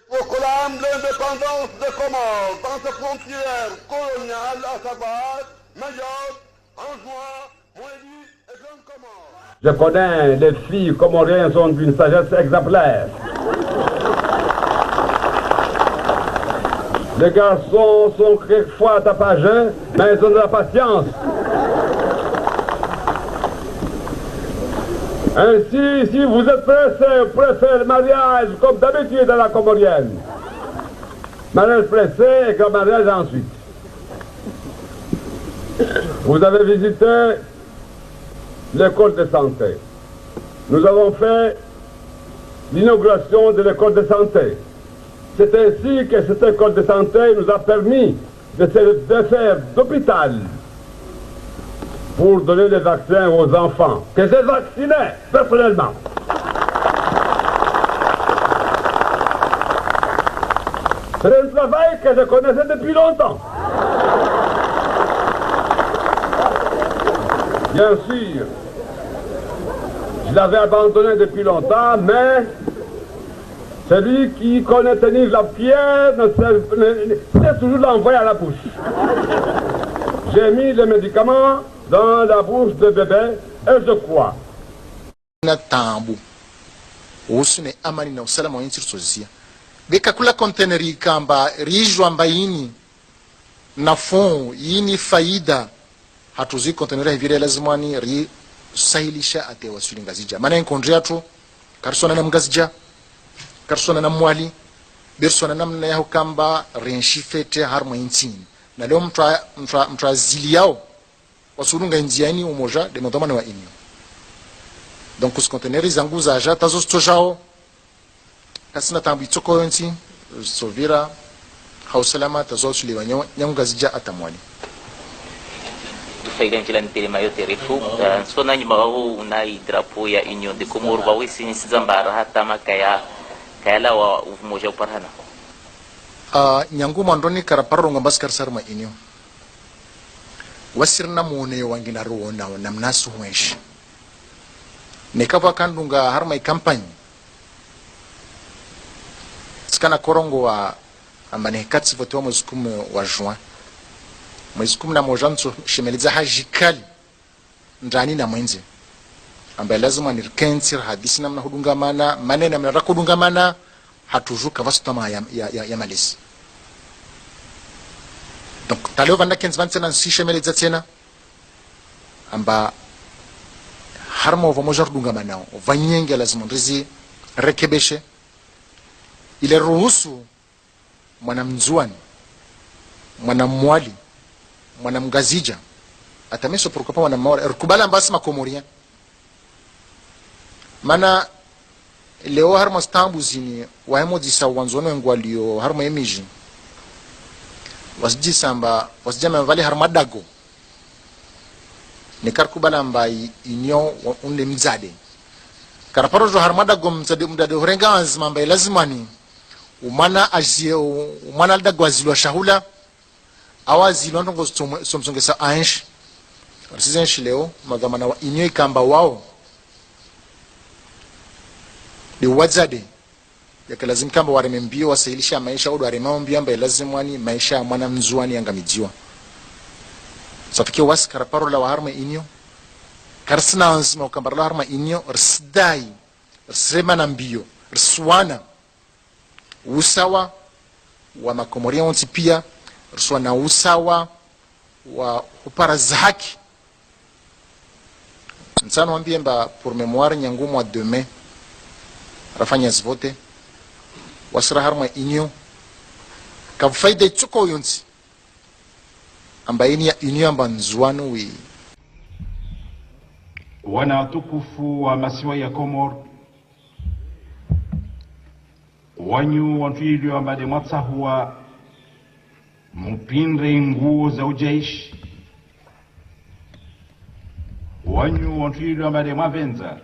proclame l'indépendance des Comores dans ses frontières coloniales, à savoir Mayotte, Anjouan, Moélie et Grande Comore. Je connais les filles comoriennes sont d'une sagesse exemplaire. Les garçons sont quelquefois tapageux, mais ils ont de la patience. Ainsi, si vous êtes pressé, vous préférez le mariage comme d'habitude à la comorienne. Mariage pressé et grand mariage ensuite. Vous avez visité l'école de santé. Nous avons fait l'inauguration de l'école de santé. C'est ainsi que cette école de santé nous a permis de faire d'hôpital pour donner des vaccins aux enfants, que j'ai vaccinés personnellement. C'est un travail que je connaissais depuis longtemps. Bien sûr, je l'avais abandonné depuis longtemps, mais celui qui connaît tenir la pierre c'est toujours l'envoyer à la bouche. J'ai mis les médicaments dans la bouche de bébé et je crois. Tambu usune amani na usalama wa nchi rusozia beka kula containeri kamba rijwa mbaini nafuu yini faida hatuzi containeri hivile lazimani ri sahilisha ate wasuli ngazija maana enkondria tu karsona na mgazija karsona na mwali bersona namna yaho kamba renshifete harma intini na leo mtra zili yao wasulunga njiani umoja de motomana wa inyo donc os conteneurs zangu za ja tazo stojao kasina tambi tsoko yonti sovira hausalama tazo suliwa nyanga zija atamwali faida njila mpele mayote refu sona nyuma wao unai drapo ya inyo de komoro ba wisi nzambara hata makaya kayala wa umoja uparhana nyangu mandoni karaparro ngambaskar sarma inyo wasirna mone wangina ruona na mnasu mweshi nekava kandunga har mai campagne skana korongo wa amane katsi voto wa zukum wa juin mwezukum na mojanso shemeliza hajikali ndani na mwenze ambaye lazima nirkensir hadisi namna hudungamana maneno namna rakudungamana hatujuka vastama ya malisi donc talio vanda kens vansena si shemeliza tena amba harma ova moja dungamana vanyenge lazima ndizi rekebeshe ile ruhusu mwanamzuani mwanamwali mwanamgazija atameso prokopa mwanamwali rukubala mbasi makomoria mana leo harma stambu zini wahemo disa wanzono ngwalio harma emiji wasjisa amba wasjama vale harma dago nekar kubala mbai inyo unle mzade karaparo jo harmada gom mzade mdade horenga azma mbai lazimani umana azie umana dago azilwa shahula awazi longo somsongesa ansh arsizen shileo magamana wa inyo ikamba wao ni wazade yake lazim kamba waremembio wasahilisha maisha au waremambio mbai lazimani maisha mwana mzuani angamijiwa safike was karaparo la harma inyo karsna ansma ukambarla harma inyo rsdai rsema na mbio rswana usawa wa makomoria onti pia rswana usawa wa upara zaki nsano wambie mba pour mémoire nyangumu wa demain rafanya zvote wasra harma inyo kafaida chuko yonti ambaye ni amba nzuano wi wana tukufu wa masiwa ya Komoro wanyu wantuilio ambade mwatsahuwa mpindre nguo za ujaishi wanyu wantuilio ambade mwavenza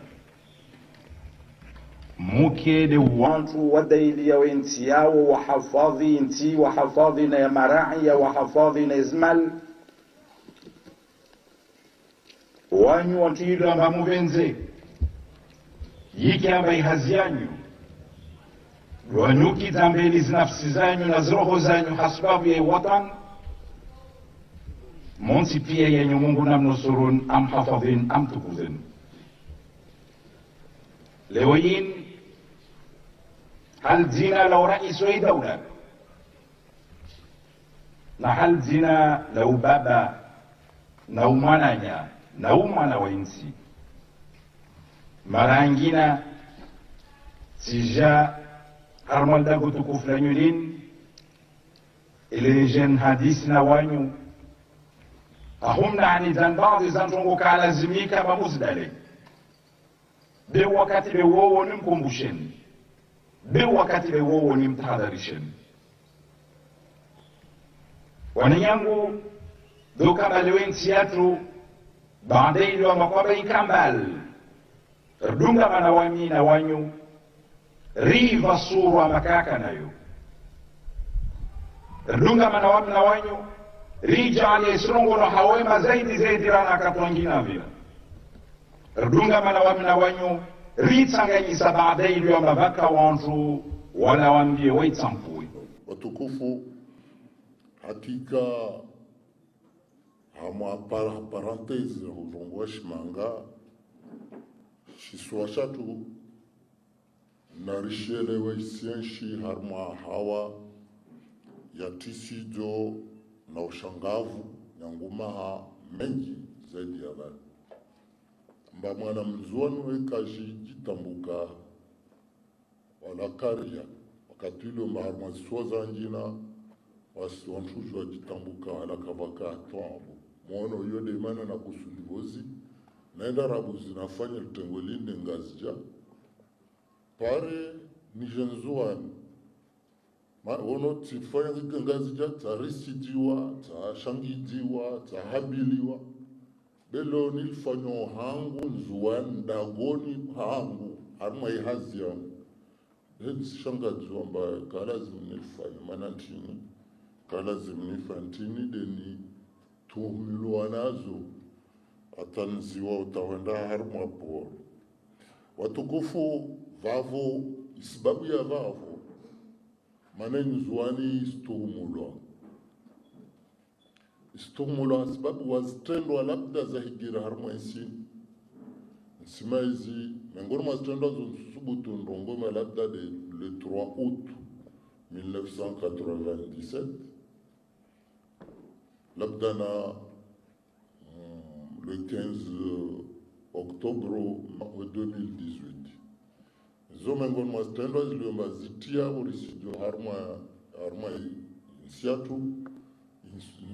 muke de wantu wadaili ya wenti yao wahafadhi inti wahafadhi na ya marahi ya wahafadhi na izmal wanyu wantu amba muvenze yiki amba ihazi yanyu wanyukiza mbele zinafsi zanyu na roho zanyu hasbabu ya watan monsi pia yenye Mungu namnusurun amhafadhin amtukuzin. Leo hii hal zina lau rais wa dawla na hal zina lau baba na umwananya na umwana wa insi mara nyingine sija harmal dago tukufu la nyulin ile jen hadisi na wanyu ahumna ani zan baadhi zantongo kalazimika mamuzdale be wakati be wowo nimkumbusheni be wakati be wowo nimtahadharisheni. Wanyangu doka balewensi yatu baadaye ndio makwaba ikambal rdunga manawami na wanyu riva surwa makaka nayo rdunga manawami na wanyu rija aliyesrongo na hawema zaidi rana katwangina vila rdunga manawami na wanyu ritsanganyisa baadaye ndio mabaka wantu wala wambie waitsampui. Watukufu, hakika hama parenthese huzongwa shimanga shiswa shatu narishelewe sienshi harma hawa ya tisijo na ushangavu nyangumaha mengi zaidi ya bali mba mwana mzuanu wekaji jitambuka wala karia wakati ilo mba harma ziswaza njina wasi wanshujwa jitambuka wala kavaka atuambu mwono yode mana na kusudivozi naenda rabu zinafanya litengwelinde ngazija pare nijenzuani wono tifanya kike ngazija tarisijiwa tashangijiwa tahabiliwa belo nilifanyo hangu nzuani dagoni hangu harma ihazi yangu hedi shangajiwa mba kalazimu nilifanya manantini kalazimu nifantini deni tuhumilwa nazo atanziwa utawenda harma poro. Watukufu, vavo isibabu ya vavo maneni zuani istuhumulwa sababu wazitendwa labda za higira harma isi nsima hizi mengoni mazitendwa zonsubutu ndongoma labda le 3 août 1997 labda na le 15 octobre 2018 zomengon mastendo ziliomba zitia urisijo harma siatu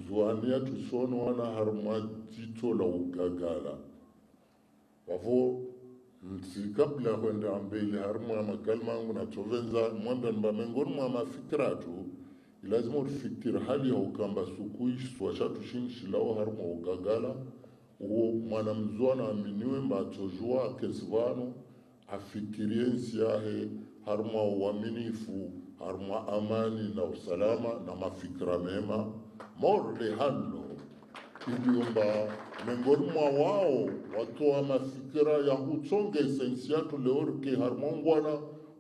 nzuania tusono wana harma tito la ugagala wavo kabla kwenda mbele harma makalma yangu na tovenza mwanda mba mengon mwa mafikratu lazima ufikiri hali ya ukamba sukuishi swashatu shinshilao harma ugagala uo mwana mzuana aminiwe mbatojua kesvano afikirie nsiahe harma uaminifu harma amani na usalama na mafikra mema morle halo iliomba mengoni mwa wao watoa mafikira ya hutsonge esensiatu leorke harma ngwana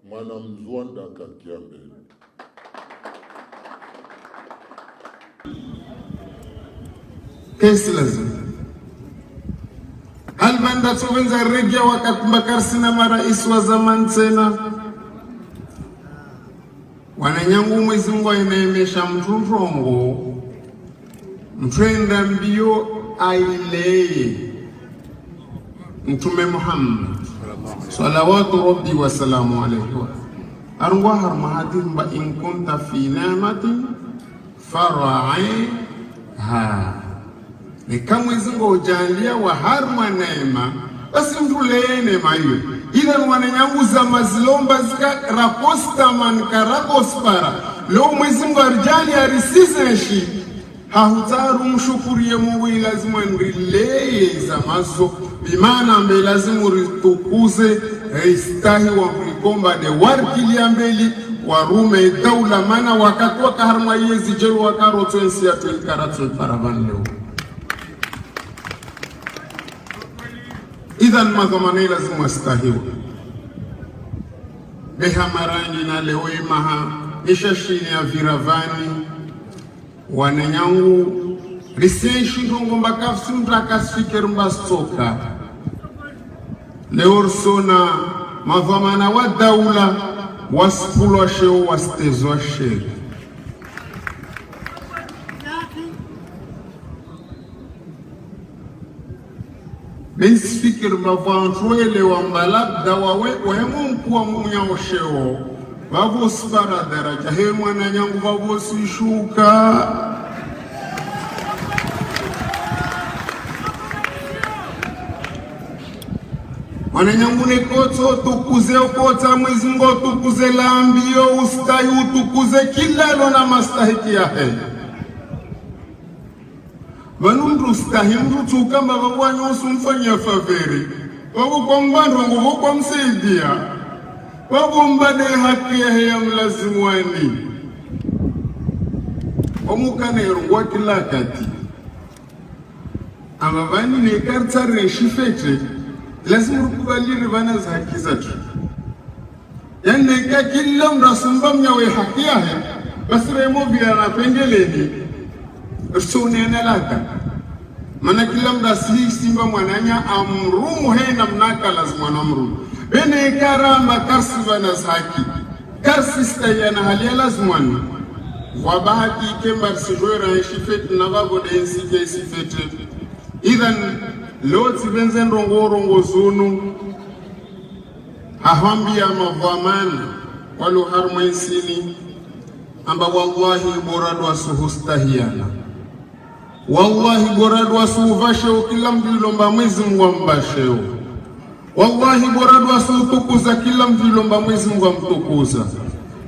mwana mzuanda kakia mbele. Kesi lazima albanda tuwenza regia wakati mbakarsina marais wa zaman tena wananyangu mwezi Mungu inaemesha mtunrongo mtwenda mbio aileye Mtume Muhammad salawatu rabbi wa salamu alayhi arungwa harma hadith mba in kunta fi ni'matin fara'iha ni kama izingo ujalia wa harma neema basi mtulee neema hiyo ila wananyangu za mazilomba zika raposta man karakospara leo mwezi Mungu arjali arisizeshi hahutaru mshukurie Mungu lazima ndilee za mazo bimana mbe lazima ritukuze istahi wa mlikomba de warkilia mbeli warume daula mana wakati wakaharma yezi jelu wakaroto ensi ya tuikaratu paravan leo. Idhan madhamani lazima astahiwa behamarani na leo imaha ishashini ya viravani wananyangu risenshi ngomba kafsi mtakasifikir mbastoka leo sona mavamana wa daula waspulwa sheo wastezwa sheo Bensifikir mavantwele wa mbalabda wawe mungu wa munya osheo Vavo spara daraja he mwana nyangu vavo sishuka mwana nyangu nekoto tukuze ukota mwezi mgo tukuze lambio ustahi utukuze kilalo na mastahiki ya he Vanundu stahi mdu tukamba vavo wanyosu mfanya faveri Vavo kwa mbando nguvu kwa msaidia Wabumbane haki ya mlazimu wani Omukane yorongwa kila kati Amavani ni karta reshifete Lazimu rukubaliri vana za haki zatu Yani neka kila mrasumba mnyawe haki ya he Basi remo vya na pengeleni Ursuni enelaka Mana kila mrasi simba mwananya amrumu he na mnaka lazimu anamrumu Bene karamba karsi vanas haki Karsi stayana halia lazimwani Wabahaki kembar sijoera shifet na vabo de nsike sifete Idhan loti benzen rongo zunu Hahambia mavamana Walu harma insini Amba wallahi boradu asuhustahiana Wallahi boradu asuhuvasheo kila mdilomba mwezi mwambasheo Wallahi boradu asutukuza kila mvilomba mwezi Mungu amtukuza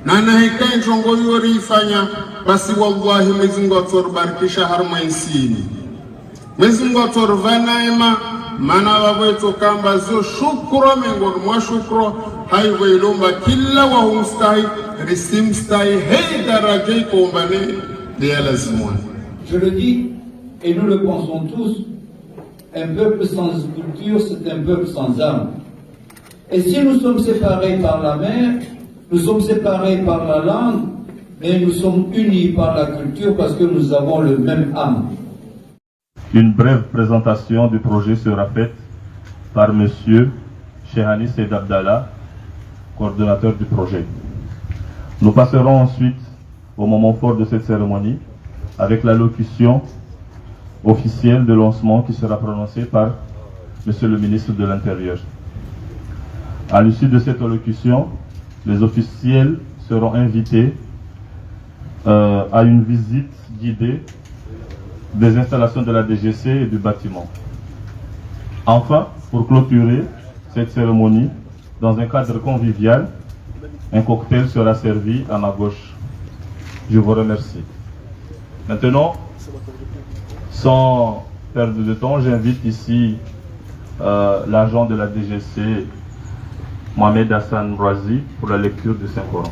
na nahikai njongo yori ifanya basi wallahi mwezi Mungu atubarikisha harma insini mwezi Mungu aturvana ema mana wabwetu kamba zo shukro mengoni mwa shukro haiwe ilomba kila wa humstahi risimstahi hei darajai kumbane diya lazimwani. Je le dis et nous le pensons tous. Un peuple sans culture, c'est un peuple sans âme. Et si nous sommes séparés par la mer, nous sommes séparés par la langue, mais nous sommes unis par la culture parce que nous avons le même âme. Une brève présentation du projet sera faite par Monsieur Chehani Seyd Abdallah, coordonnateur du projet. Nous passerons ensuite au moment fort de cette cérémonie avec l'allocution officiel de lancement qui sera prononcé par Monsieur le ministre de l'Intérieur. À l'issue de cette allocution, les officiels seront invités à une visite guidée des installations de la DGC et du bâtiment. Enfin, pour clôturer cette cérémonie, dans un cadre convivial, un cocktail sera servi à ma gauche. Je vous remercie. Maintenant, sans perdre de temps, j'invite ici l'agent de la DGC, Mohamed Hassan Razi, pour la lecture du Saint-Coran.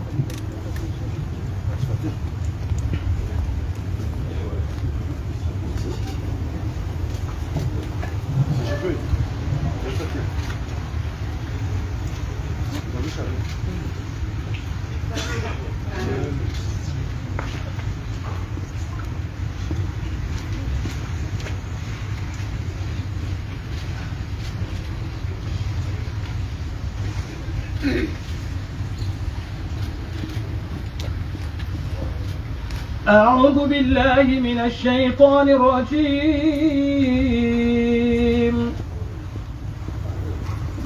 أعوذ بالله من الشيطان الرجيم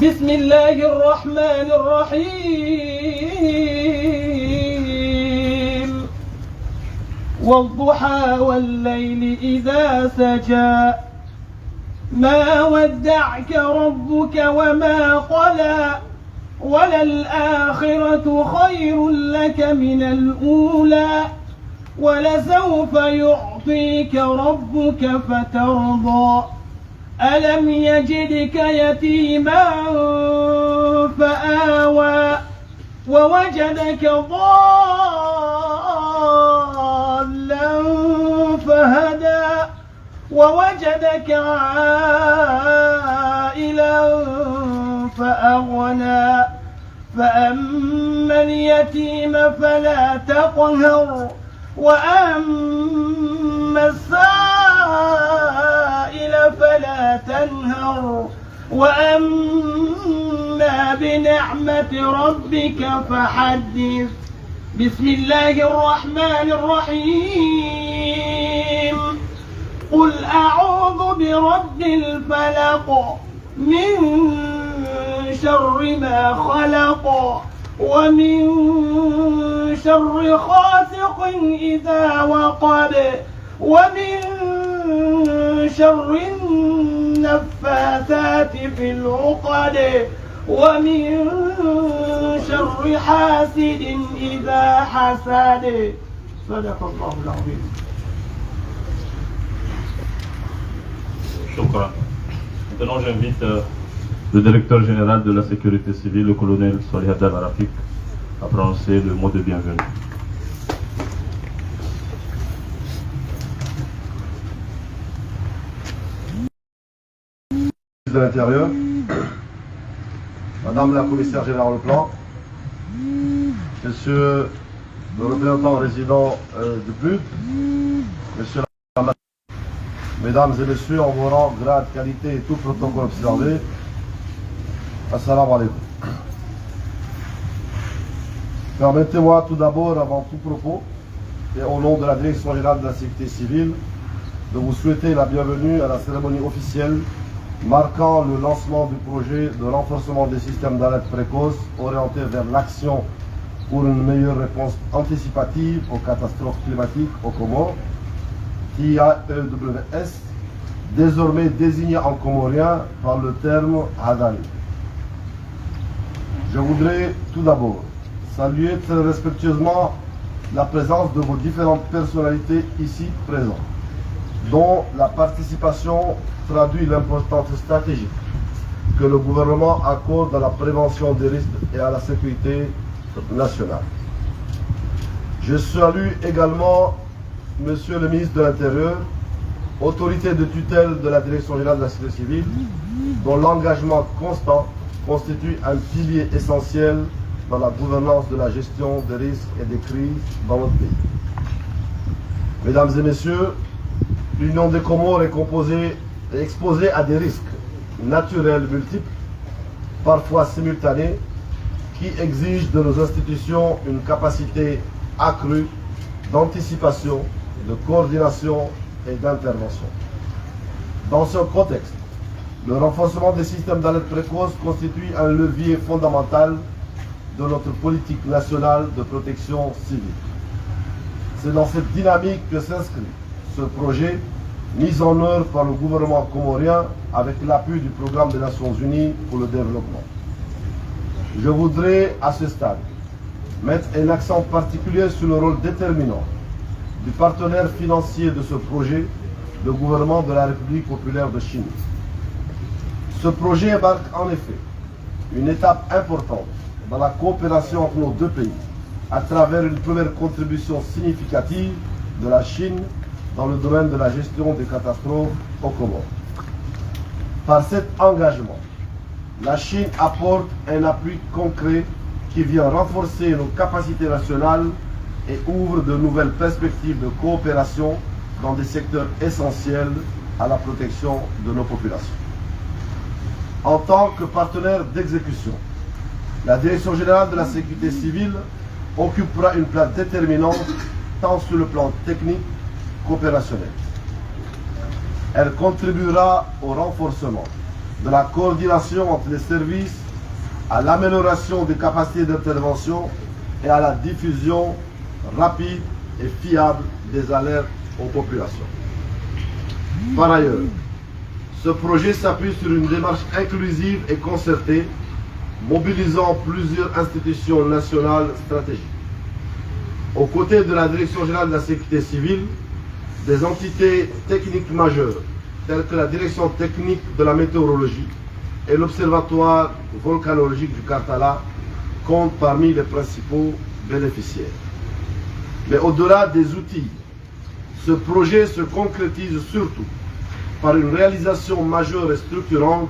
بسم الله الرحمن الرحيم والضحى والليل إذا سجى ما ودعك ربك وما قلى وللآخرة خير لك من الأولى ولسوف يعطيك ربك فترضى ألم يجدك يتيما فآوى ووجدك ضالا فهدى ووجدك عائلا فأغنى فأما اليتيم فلا تقهر وأما السائل فلا تنهر وأما بنعمة ربك فحدث. بسم الله الرحمن الرحيم. قل أعوذ برب الفلق من شر ما خلق ومن شر غاسق إذا وقب ومن شر النفاثات في العقد ومن شر حاسد إذا حسد. صدق الله العظيم. Shukran. Maintenant, j'invite le directeur général de la sécurité civile, le colonel Salih Abdallah Rafik, à prononcer le mot de bienvenue. De l'Intérieur, Madame la commissaire générale au plan, Monsieur le représentant résident du PLUD, Monsieur la Mesdames et Messieurs, en vos rangs, grade, qualité et tout protocole observé, Assalamu alaikum. Permettez-moi tout d'abord, avant tout propos, et au nom de la Direction générale de la sécurité civile, de vous souhaiter la bienvenue à la cérémonie officielle marquant le lancement du projet de renforcement des systèmes d'alerte précoce orienté vers l'action pour une meilleure réponse anticipative aux catastrophes climatiques aux Comores, TIAEWS, désormais désigné en comorien par le terme Hadani. Je voudrais tout d'abord saluer très respectueusement la présence de vos différentes personnalités ici présentes, dont la participation traduit l'importance stratégique que le gouvernement accorde à la prévention des risques et à la sécurité nationale. Je salue également Monsieur le ministre de l'Intérieur, autorité de tutelle de la Direction générale de la sécurité civile, dont l'engagement constant constitue un pilier essentiel dans la gouvernance de la gestion des risques et des crises dans notre pays. Mesdames et Messieurs, l'Union des Comores est composée et exposée à des risques naturels multiples, parfois simultanés, qui exigent de nos institutions une capacité accrue d'anticipation, de coordination et d'intervention. Dans ce contexte, le renforcement des systèmes d'alerte précoce constitue un levier fondamental de notre politique nationale de protection civile. C'est dans cette dynamique que s'inscrit ce projet mis en œuvre par le gouvernement comorien avec l'appui du Programme des Nations Unies pour le développement. Je voudrais à ce stade mettre un accent particulier sur le rôle déterminant du partenaire financier de ce projet, le gouvernement de la République populaire de Chine. Ce projet marque en effet une étape importante dans la coopération entre nos deux pays, à travers une première contribution significative de la Chine dans le domaine de la gestion des catastrophes aux Comores. Par cet engagement, la Chine apporte un appui concret qui vient renforcer nos capacités nationales et ouvre de nouvelles perspectives de coopération dans des secteurs essentiels à la protection de nos populations. En tant que partenaire d'exécution, la Direction générale de la sécurité civile occupera une place déterminante tant sur le plan technique qu'opérationnel. Elle contribuera au renforcement de la coordination entre les services, à l'amélioration des capacités d'intervention et à la diffusion rapide et fiable des alertes aux populations. Par ailleurs, ce projet s'appuie sur une démarche inclusive et concertée, mobilisant plusieurs institutions nationales stratégiques. Aux côtés de la Direction générale de la sécurité civile, des entités techniques majeures, telles que la Direction technique de la météorologie et l'Observatoire volcanologique du Karthala, comptent parmi les principaux bénéficiaires. Mais au-delà des outils, ce projet se concrétise surtout par une réalisation majeure et structurante,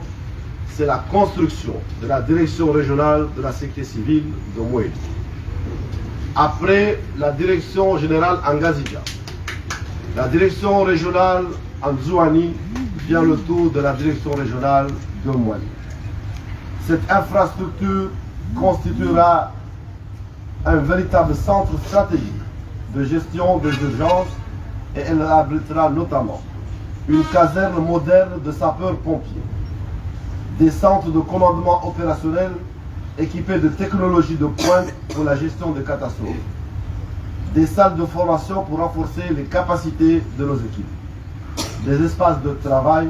c'est la construction de la direction régionale de la sécurité civile de Mouéli. Après la direction générale en Ngazija, la direction régionale en Zouani vient le tour de la direction régionale de Mouéli. Cette infrastructure constituera un véritable centre stratégique de gestion des urgences et elle abritera notamment une caserne moderne de sapeurs-pompiers, des centres de commandement opérationnel équipés de technologies de pointe pour la gestion des catastrophes, des salles de formation pour renforcer les capacités de nos équipes, des espaces de travail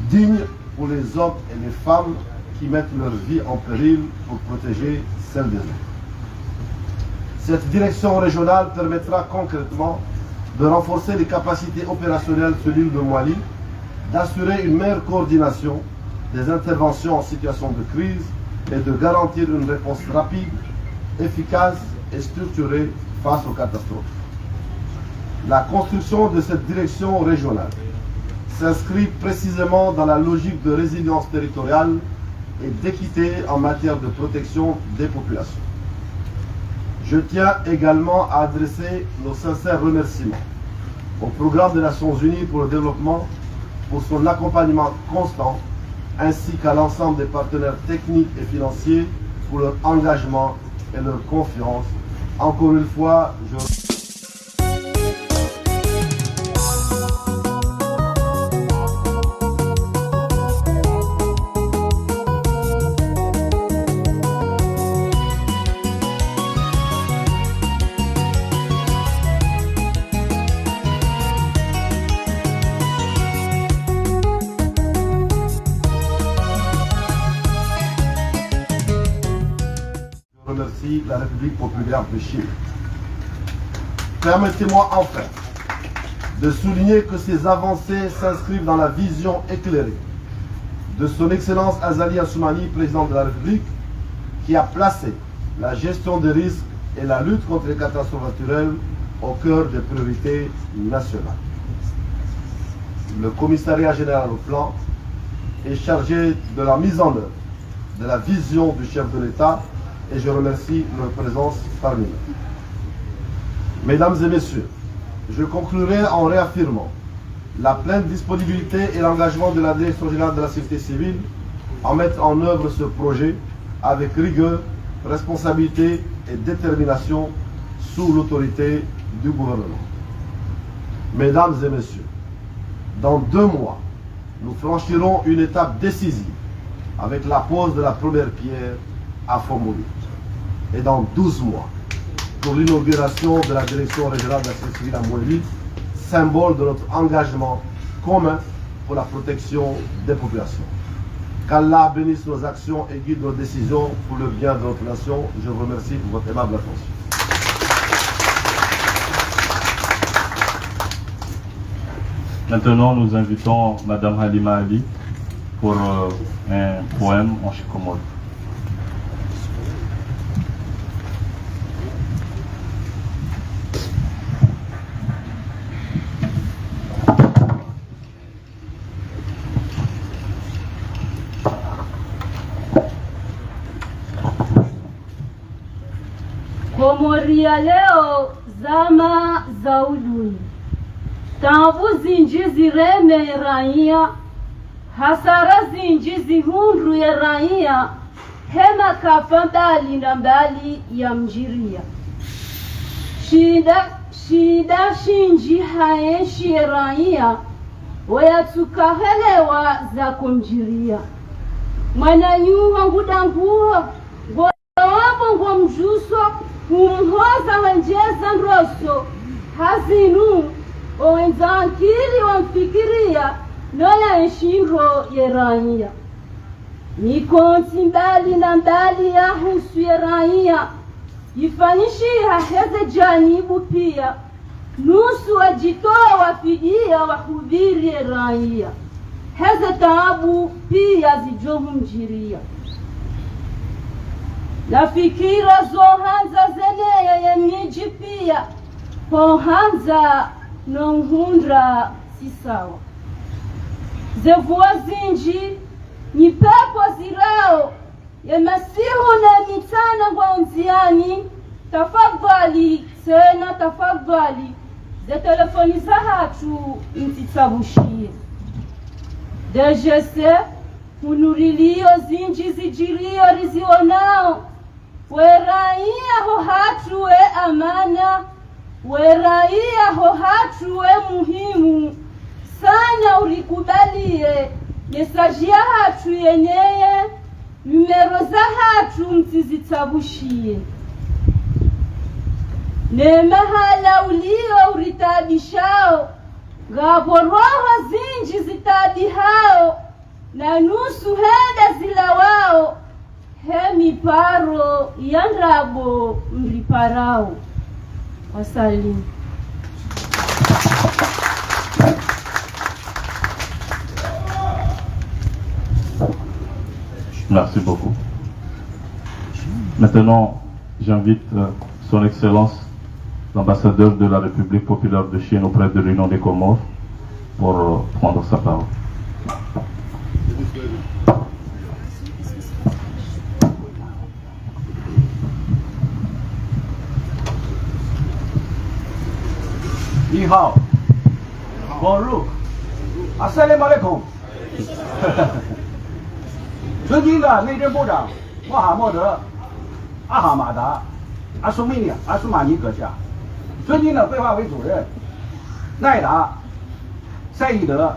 dignes pour les hommes et les femmes qui mettent leur vie en péril pour protéger celle des autres. Cette direction régionale permettra concrètement de renforcer les capacités opérationnelles sur l'île de Mouéli, d'assurer une meilleure coordination des interventions en situation de crise et de garantir une réponse rapide, efficace et structurée face aux catastrophes. La construction de cette direction régionale s'inscrit précisément dans la logique de résilience territoriale et d'équité en matière de protection des populations. Je tiens également à adresser nos sincères remerciements au Programme des Nations Unies pour le développement pour son accompagnement constant, ainsi qu'à l'ensemble des partenaires techniques et financiers pour leur engagement et leur confiance. Encore une fois, remercie la République populaire de Chine. Permettez-moi enfin de souligner que ces avancées s'inscrivent dans la vision éclairée de son Excellence Azali Assoumani, président de la République, qui a placé la gestion des risques et la lutte contre les catastrophes naturelles au cœur des priorités nationales. Le commissariat général au plan est chargé de la mise en œuvre de la vision du chef de l'État et je remercie leur présence parmi nous. Mesdames et messieurs, je conclurai en réaffirmant la pleine disponibilité et l'engagement de la Direction générale de la sécurité civile à mettre en œuvre ce projet avec rigueur, responsabilité et détermination sous l'autorité du gouvernement. Mesdames et messieurs, dans 2 mois, nous franchirons une étape décisive avec la pose de la première pierre à Fomoli. Et dans 12 mois, pour l'inauguration de la direction régionale de la sécurité civile à Mouéli, symbole de notre engagement commun pour la protection des populations. Qu'Allah bénisse nos actions et guide nos décisions pour le bien de notre nation. Je vous remercie pour votre aimable attention. Maintenant, nous invitons Madame Halima Ali pour un poème en chikomol. Komoria leo zama za uduni, tambu zinji zireme raia, hasara zinji zihundu ya raia, hema kafa mbali na mbali ya mjiria. Shida shinji haenshi ya raia, wayatukahelewa za kumjiria. Mwananyuha ngudanguho, wapo ngwa mjuso, umhoza wenjeza nroso, hazinu, owenzankili wamfikiria, noya enshinro yerania. Mikonti mbali na mbali ya husu yerania, ifanyishiha heze janibu pia, nusu wajitoa wafidia wahubiri yerania. Heze taabu pia zijohu mjiria. Na fikira zohanza zeneye ya miji pia, pohanza nonghundra sisawa. Zevua zinji ni pepo zirao ya masihu na mitana kwa unziani. Tafadhali tena tafadhali za telefoni za hatu mtitabushie DGC unurilio zinji zijirio rizionao weraia ho hatu we amana weraia ho hatu we muhimu sana ulikubalie mesaji ya hatu yeneye numero za hatu mtizitabushie ne mahala ulio uritabishao ngabo roho zinji zitabihao na nusu heda zilawao hemi paro yandrabo mriparao. Wasalimu. Merci beaucoup. Maintenant, j'invite Son Excellence l'ambassadeur de la République populaire de Chine auprès de l'Union des Comores pour prendre sa parole. Ni hao. Bonjour. Assalamu alaikum. 尊敬的内政部长穆罕默德·阿哈马达·阿苏米尼·阿苏马尼阁下，尊敬的规划委主任奈达·赛义德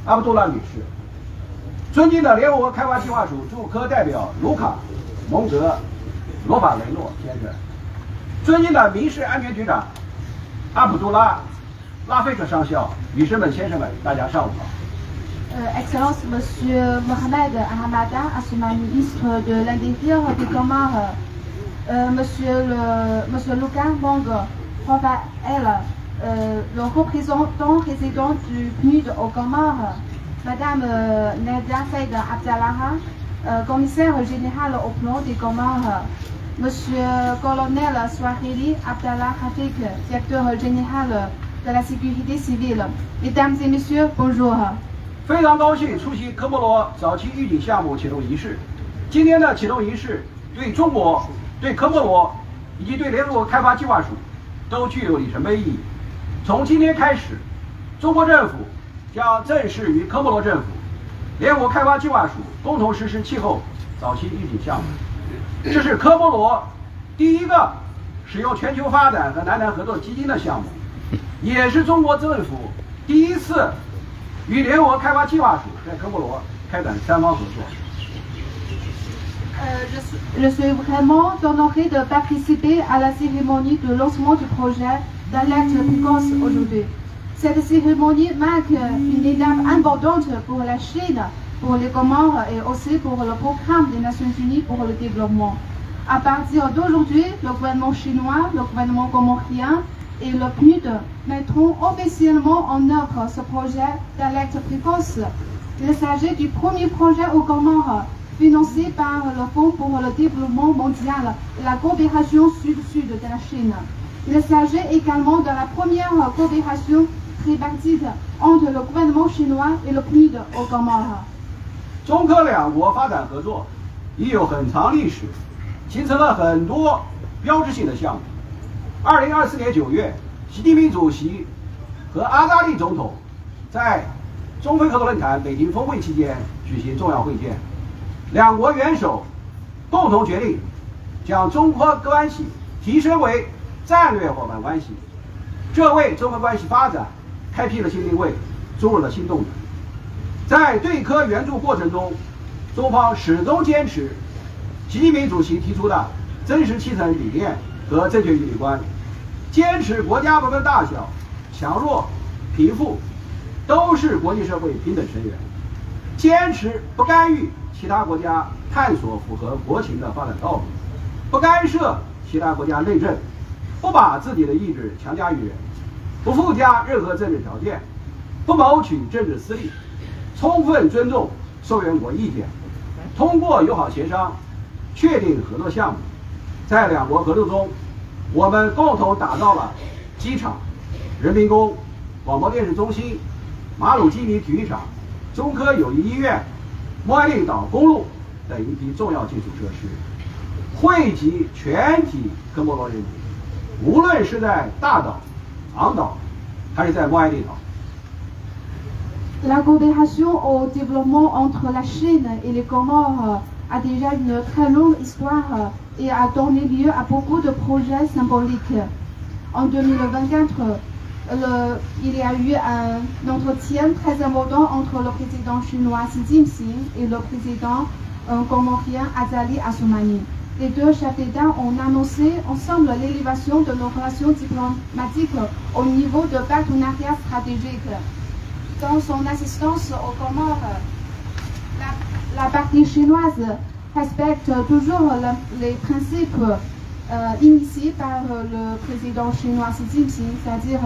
·阿卜杜拉女士，尊敬的联合国开发计划署驻科代表卢卡·蒙德·罗法雷诺先生，尊敬的民事安全局长阿卜杜拉·拉菲克上校，女士们、先生们，大家上午好。 Excellence, Monsieur Mohamed Ahmada Assoumani, ministre de l'Intérieur des Comores, Monsieur Lucas Mong Raphaël, le représentant résident du PNUD aux Comores, Madame Nadia Saïd Abdallaha, commissaire général au plan des Comores, Monsieur Colonel Swahili Abdallah Hafik, directeur général de la sécurité civile. Mesdames et messieurs, bonjour. 非常高兴出席科莫罗早期预警项目启动仪式。今天的启动仪式对中国、对科莫罗以及对联合国开发计划署都具有里程碑意义。从今天开始，中国政府将正式与科莫罗政府、联合国开发计划署共同实施气候早期预警项目。这是科莫罗第一个使用全球发展和南南合作基金的项目，也是中国政府第一次 与联合国开发计划署在科莫罗开展三方合作。Je suis vraiment honoré de participer à la cérémonie de lancement du projet d'alerte précoce aujourd'hui. Cette cérémonie marque une étape importante pour la Chine, pour les Comores et aussi pour le programme des Nations Unies pour le développement. À partir d'aujourd'hui, le gouvernement chinois, le gouvernement comorien et le PNUD mettront officiellement en œuvre ce projet d'alerte précoce. Il s'agit du premier projet aux Comores financé par le Fonds pour le développement mondial et la coopération sud-sud de la Chine. Il s'agit également de la première coopération tripartite entre le gouvernement chinois et le PNUD aux Comores. 中科两国发展合作已有很长历史，形成了很多标志性的项目。 2024年9月，习近平主席和阿扎利总统在中非合作论坛北京峰会期间举行重要会见，两国元首共同决定将中科关系提升为战略伙伴关系，这为中科关系发展开辟了新定位，注入了新动能。在对科援助过程中，中方始终坚持习近平主席提出的真实七层理念 和正确宇理观，坚持国家不分大小、强弱、贫富，都是国际社会平等成员；坚持不干预其他国家探索符合国情的发展道路，不干涉其他国家内政，不把自己的意志强加于人，不附加任何政治条件，不谋取政治私利，充分尊重受援国意见，通过友好协商确定合作项目。 在两国合作中，我们共同打造了机场、人民宫、广播电视中心、马鲁基尼体育场、中科友谊医院、莫艾利岛公路等一批重要基础设施，惠及全体科莫罗人民，无论是在大岛、昂岛，还是在莫艾利岛。La coopération au développement entre la Chine et les Comores a déjà une très longue histoire et a donné lieu à beaucoup de projets symboliques. En 2024, il y a eu un entretien très important entre le président chinois Xi Jinping et le président comorien Azali Assoumani. Les deux chefs d'État ont annoncé ensemble l'élévation de nos relations diplomatiques au niveau de partenariat stratégique. Dans son assistance aux Comores, la partie chinoise respecte toujours les principes initiés par le président chinois Xi Jinping, c'est-à-dire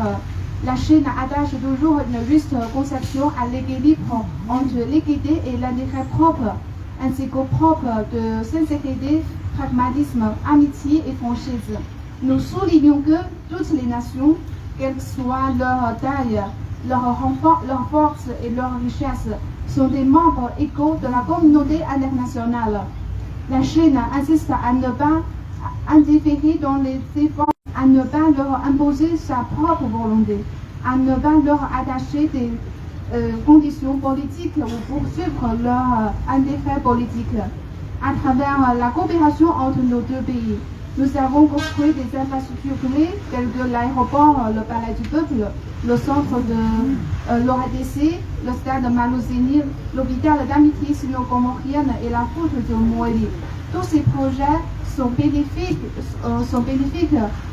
la Chine attache toujours une juste conception à l'équilibre entre l'équité et l'intérêt propre, ainsi qu'au propre de sincérité, pragmatisme, amitié et franchise. Nous soulignons que toutes les nations, quelle que soit leur taille, leur force et leur richesse, sont des membres égaux de la communauté internationale. La Chine insiste à ne pas interférer dans les efforts, à ne pas leur imposer sa propre volonté, à ne pas leur attacher des conditions politiques ou poursuivre leur intérêt politique. À travers la coopération entre nos deux pays, nous avons construit des infrastructures clés telles que l'aéroport, le palais du peuple, le centre de l'OADC, le stade Malozeni, l'hôpital d'amitié sino-comorienne et la route de Moëli. Tous ces projets sont bénéfiques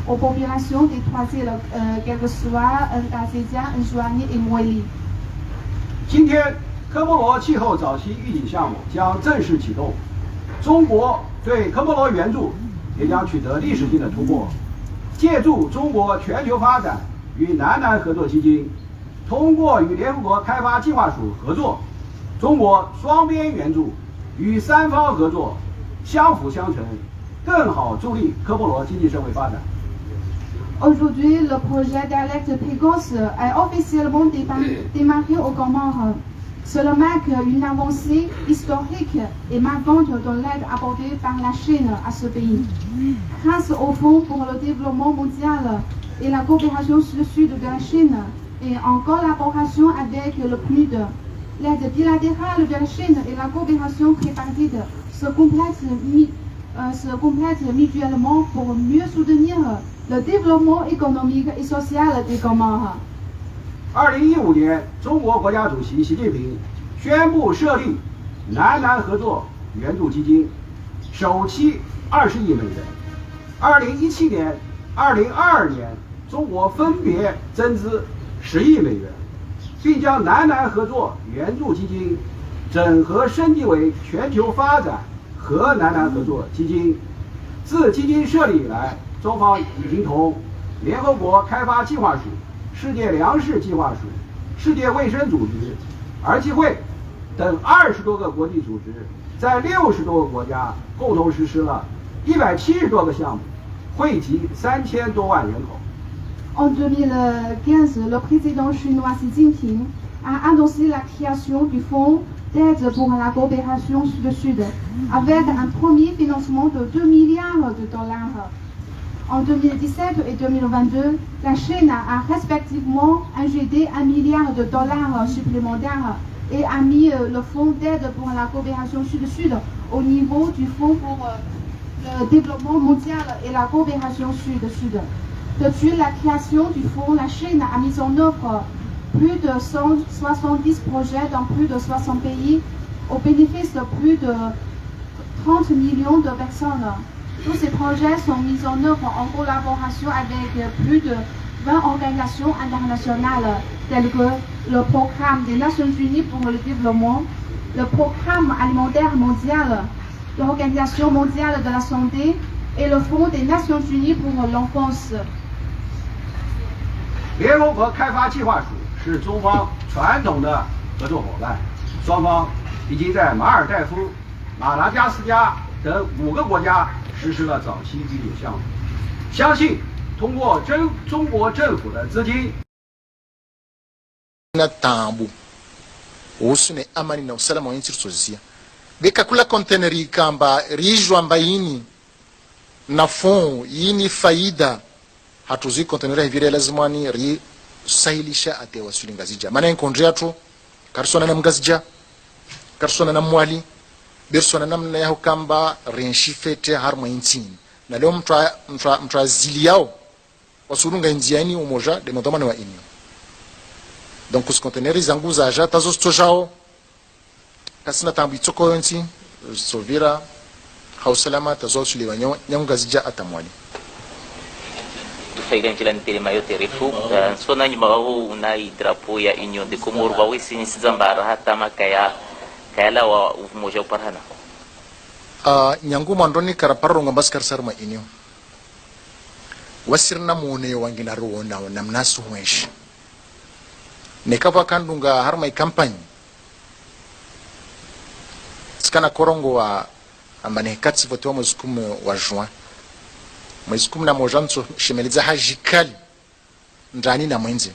aux populations des trois îles, quels que soient Azésia, Njoani et Moëli. 今天，科莫罗气候早期预警项目将正式启动，中国对科莫罗援助也将取得历史性的突破。借助中国全球发展与南南合作基金，通过与联合国开发计划署合作，中国双边援助与三方合作相辅相成，更好助力科莫罗经济社会发展。 Aujourd'hui, le projet d'alerte précoce est officiellement démarré aux Comores. Cela marque une avancée historique et marquante dans l'aide apportée par la Chine à ce pays. Grâce au Fonds pour le développement mondial et la coopération sud-sud de la Chine et en collaboration avec le PNUD, l'aide bilatérale de la Chine et la coopération tripartite se complètent mutuellement pour mieux soutenir le développement économique et social des Comores. 2015年，中国国家主席习近平宣布设立南南合作援助基金，首期20亿美元。2017年、2022年，中国分别增资10亿美元，并将南南合作援助基金整合升级为全球发展和南南合作基金。自基金设立以来，中方已经同联合国开发计划署、世界粮食计划署、世界卫生组织、儿基会等20多个国际组织，在60多个国家共同实施了170多个项目，惠及3000多万人口。En 2015, le président chinois Xi Jinping a annoncé la création du Fonds d'aide pour la coopération sud-sud, avec un premier financement de 2 milliards de dollars. En 2017 et 2022, la Chine a respectivement injecté $1 milliard supplémentaires et a mis le Fonds d'aide pour la coopération sud-sud au niveau du Fonds pour le développement mondial et la coopération sud-sud. Depuis la création du fonds, la Chine a mis en œuvre plus de 170 projets dans plus de 60 pays au bénéfice de plus de 30 millions de personnes. Tous ces projets sont mis en œuvre en collaboration avec plus de 20 organisations internationales telles que le Programme des Nations Unies pour le développement, le Programme alimentaire mondial, l'Organisation mondiale de la santé et le Fonds des Nations Unies pour l'enfance. 联合国开发计划署是中方传统的合作伙伴，双方已经在马尔代夫、马达加斯加等5个国家实施了早期预警项目。相信通过中国政府的资金， na tambo usu ne amani na usalama wa nchi Tunisia beka kula containeri kamba rijwa mbaini nafuu yini faida hatuzi containeri hivire lazimani ri sahilisha ate wasuli ngazija maana enkondria tu karsona na mgazija karsona na mwali bersona namna yao kamba renshifete harma intini na leo mtu azili yao wasurunga indiani umoja de ndomana wa inyo donc os containers zangu za aja tazo stojao kasina tambi tsoko yonti sovira hausalama tazo suliwa nyanga zija atamwali faida njila mpele mayo terefu so na nyuma wao unai drapo ya Union de Comores wa wisi nisizambara hata makaya kayala wa umoja uparhana nyangu mandoni karaparo ngambas karsarma inyo wasirna muone wangina ruona na mnasu mweshi nekava kandunga harma campagne skana korongo wa amane katsi voto wa zukumu wa juin mwezukumu na mojanzo shemeliza hajikali ndani na mwenze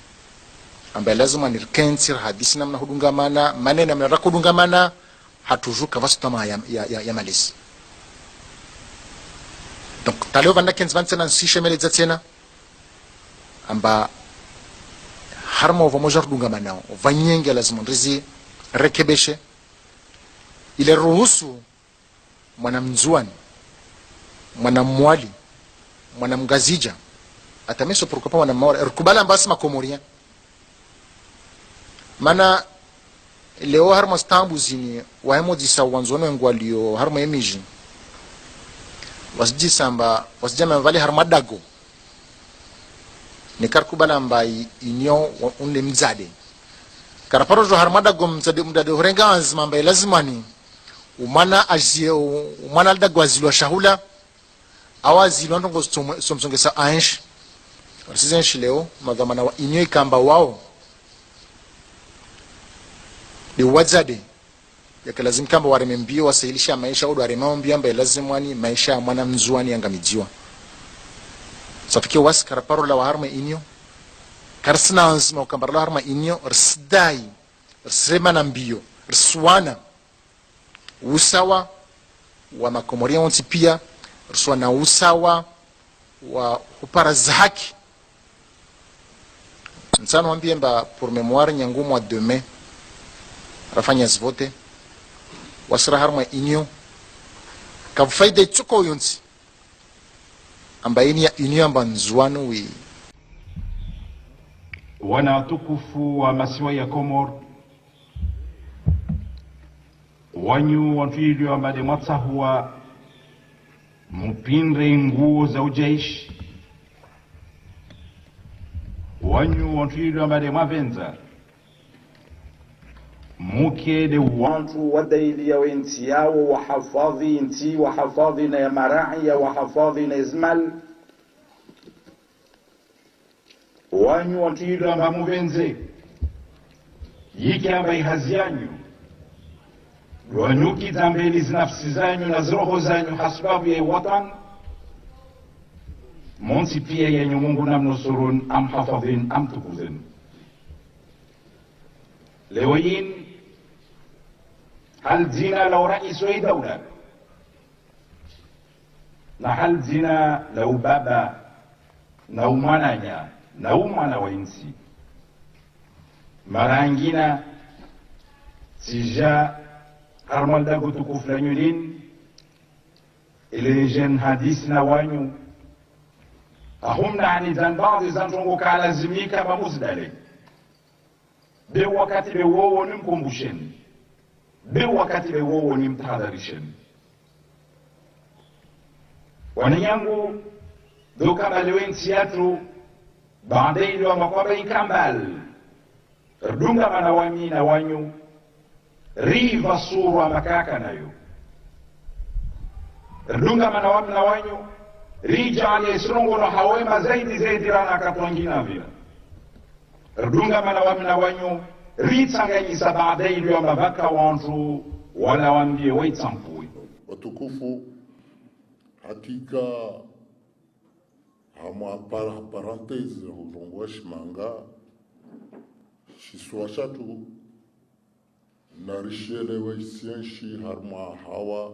ambaye lazima nirkensir hadisi namna hudungamana maneno namna rakudungamana hatujuka vastama ya malisi donc taleo vanda kenz vansena si shemeliza tena amba harma ova moja hudungamana vanyenge lazima ndizi rekebeshe ile ruhusu mwana mzuani mwana mwali mwana mgazija atameso prokopa mwana mawara rukubala mbasi makomoria mana leo harma stambu zini wahemo disa wanzono ngwalio harma emiji wasjisa amba wasjama vali harma dago ni karkubala mbai inyo unle mzade karaparo jo harma dago mzade horenga azma mbai lazimani umana azie umana dago azilwa shahula awazi londongo somsongesa ange residenshi leo magamana wa inyo ikamba wao ni wazade yake lazim kamba waremembio wasahilisha maisha au waremambio ambaye lazimwani maisha mwana mzuani yangamijiwa safiki was karaparo la harma inyo karsna anzma kamba la harma inyo rsdai rsema mbio rswana usawa wa makomoria wonti pia ruswa na usawa wa upara zaki nsano wambie mba pour mémoire nyangu mwa demain rafanya zvote wasira harma inyo kafaida tsoko yonsi amba ini ya inyo amba nzuano wi wana tukufu wa masiwa ya Komor wanyu wanfili wa made matsahua mupinre nguo za ujaishi wanyu wanfili wa made mavenza mukede wantu wadaili ya wenti yao wahafadhi inti wahafadhi na ya marahi ya wahafadhi na izmal wanyu wanfili wa mamuvenze yiki amba ihazi yanyu wanyuki zambeli zinafsi zanyu na zroho zanyu hasbabu ya watan monsi pia yenyu Mungu namnusurun am hafadhin am tukuzin lewayin hal zina law raisu ay dawla na hal zina law baba na umananya na umana wa insi marangina sija harmal dago tukufu la nyulin ile jen hadisi na wanyu ahum nani zan baadhi zantongo kalazimika mamuzdale be wakati be wowo nimkumbusheni be wakati be wowo nimtahadharisheni wanyangu doka balewen siatu baadaye ndio makwaba ikambal dunga manawami na wanyu riva surwa makaka nayo dunga manawami na wanyu rijali esrongo no hawema zaidi rana katwangina vila dunga manawami na wanyu ritsanganyisa baadaye ndio mabaka wantu wala wambie waitsampui watukufu hakika hama parenthèse hujongwa shimanga shiswa shatu na rishelewe isienshi harma hawa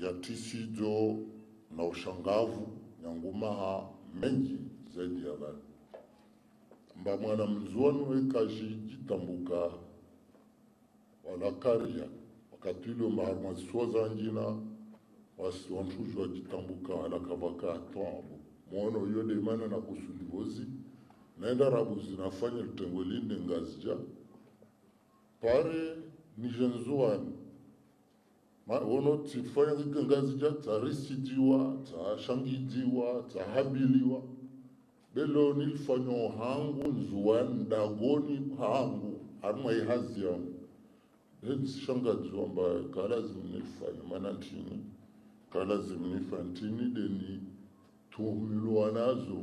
ya tisijo na ushangavu nyangumaha mengi zaidi ya bali mba mwana mzuanu wekaji jitambuka wala karia wakati ule maharma suwaza njina wasi wanshujwa jitambuka wala kabaka atombo mwono yode mana na kusudivozi naenda rabu zinafanya litengwelinde ngazija pare ni jenzuani wono tifanya ngazija tarisijiwa tashangijiwa tahabiliwa belo nilifanyo hangu nzuani dagoni hangu harma ihazi yangu shangajiwa mba kalazim nilifanya manantini kalazim nilifantini deni tuhumilwa nazo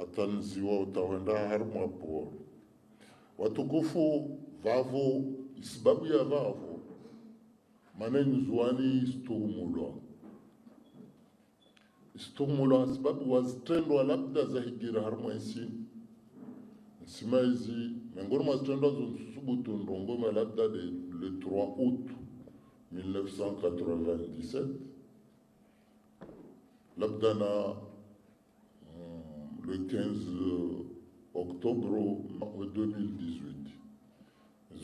atanziwa utawenda harma poro watukufu vavo isibabu ya vavo maneni zuani istuhumulwa sababu wazitendwa labda za higira harma isi nsima hizi miongoni mwa zitendwa zonsusubutu ndongoma labda le 3 août 1997 labda na le 15 octobre 2018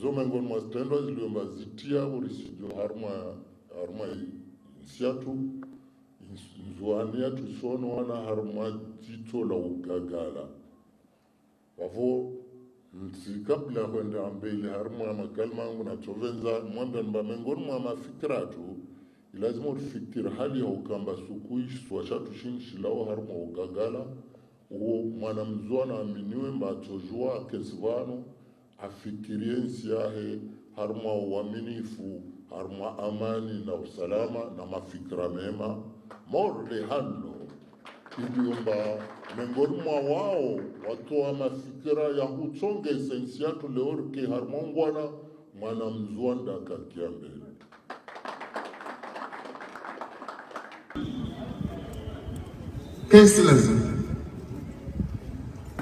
zo miongoni mwa zitendwa ziliomba zitia urisijo harma nsiatu nzuani yatu sono wana harma jito la ugagala wavo kabla kwenda mbele harma makalma yangu na chovenza mwambe mba miongoni mwa mafikiratu lazima ufikiri hali ya ukamba sukuishi swashatu shinshilao harma ugagala uo mwana mzuana aminiwe mba tojua kesivano afikirie nsiyahe harma uaminifu harma amani na usalama na mafikira mema morle hano iliomba miongoni mwa wao watoa mafikira ya hutsonge esensiatu leorke harma ngwana mwana mzuanda kakia mbele kesi lazima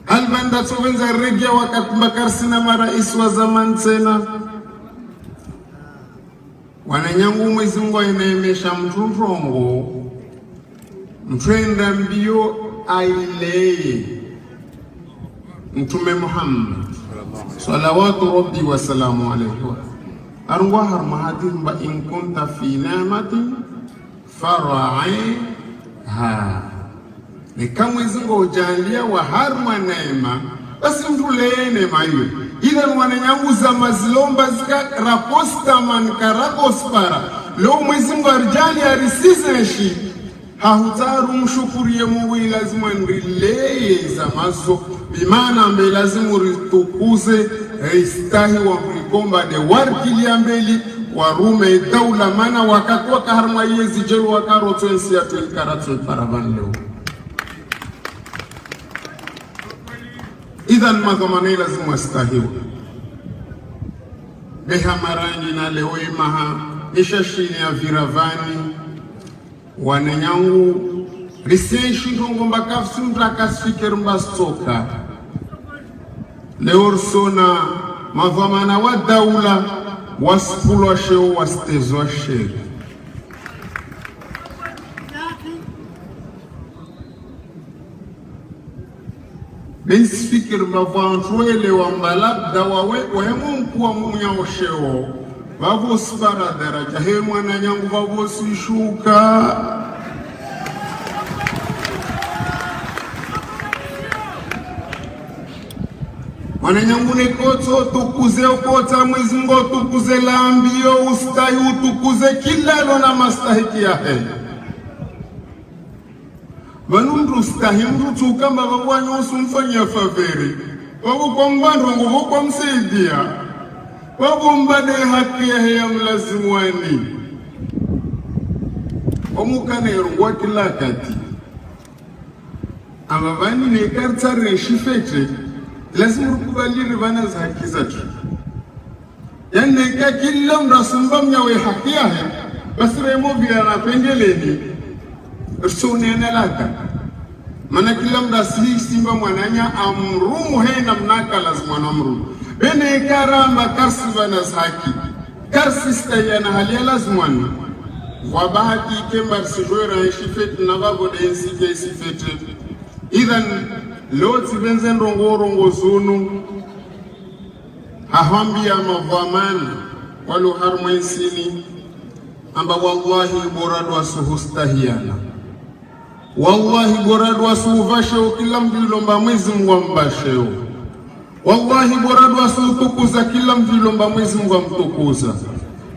albanda tsovenza regia wakati mbakarsina marais wa zamani tena wananyangu mwezi mwa inaemesha mtunrongo mtwenda mbio aileye mtume Muhammad salawatu rabbi wa salamu alayhi arwa harma hadimba in kunta fi ni'matin faraiha ni kama izingo ujalia wa harma neema basi mtuleye neema hiyo ila wananyangu za mazilomba zika raposta man karakospara leo mwezi mwa arjali arisizeshi hahutaru mshukurie Mungu lazima nrileye za mazo bimana mbe lazima ritukuze istahi wa mlikomba de warkilia mbeli warume daula mana wakati wakaharma yezi jelu wakaroto ensi ya tuikaratso paravan leo idhan madhamani lazima istahiwa beha marangi na leo imaha ishashini ya viravani wananyangu risenshi ngomba kafsi mtakasfikir mbastoka leorsona madhamana wa daula waspulwa sheo wastezwa sheri bensfikir mbavantwele wa mbalabda wawe mungu wa munya osheo vavosipara daraja he mwana nyangu vavosishuka mwana nyangu nekotso tukuze ukota mwezi ngo tukuze lambio ustahi utukuze kilalo na mastahiki yahe vanundu stahi mrutu kama vavwanyo usumfanya faveri vavu kwa mbando nguvu kwa msaidia wabumbane haki ya mlazimu wani omukane rungwa kila kati amavani ne kartare shifete lazima rukubaliri vana za haki zatu yani ka kila mrasumba mnyawe haki yahe basi remo vya napengeleni usunene laka mana kila mrasi simba mwananya amrumu he namnaka lazima namru bene karamba karsi banas haki karsi stayana halia lazimwana wabahaki kembar sijora shifet na babo de nsike sifet idan loti benzen rongo zunu hahambia mavamana walu harmaisini amba wallahi boradu asuhustahiana wallahi boradu asuvasheo kila mvilomba mwezi Mungu ambasheo wallahi boradu asutukuza kila mvilomba mwezi Mungu amtukuza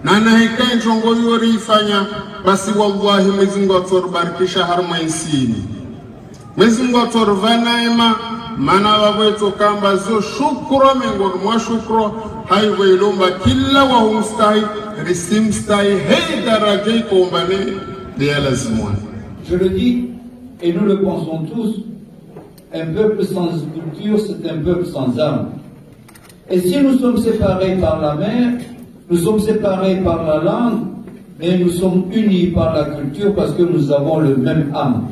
na nahikai njongo yori ifanya basi wallahi mwezi Mungu atubarikisha harmaisini mwezi Mungu aturvanaema mana wabwetu kamba zo shukro mengoni mwa shukro haiwe ilomba kila wa humstahi risimstahi hei darajai kombane de lazimwana. Je le dis et nous le pensons tous, un peuple sans culture c'est un peuple sans âme. Et si nous sommes séparés par la mer, nous sommes séparés par la langue, mais nous sommes unis par la culture parce que nous avons le même âme.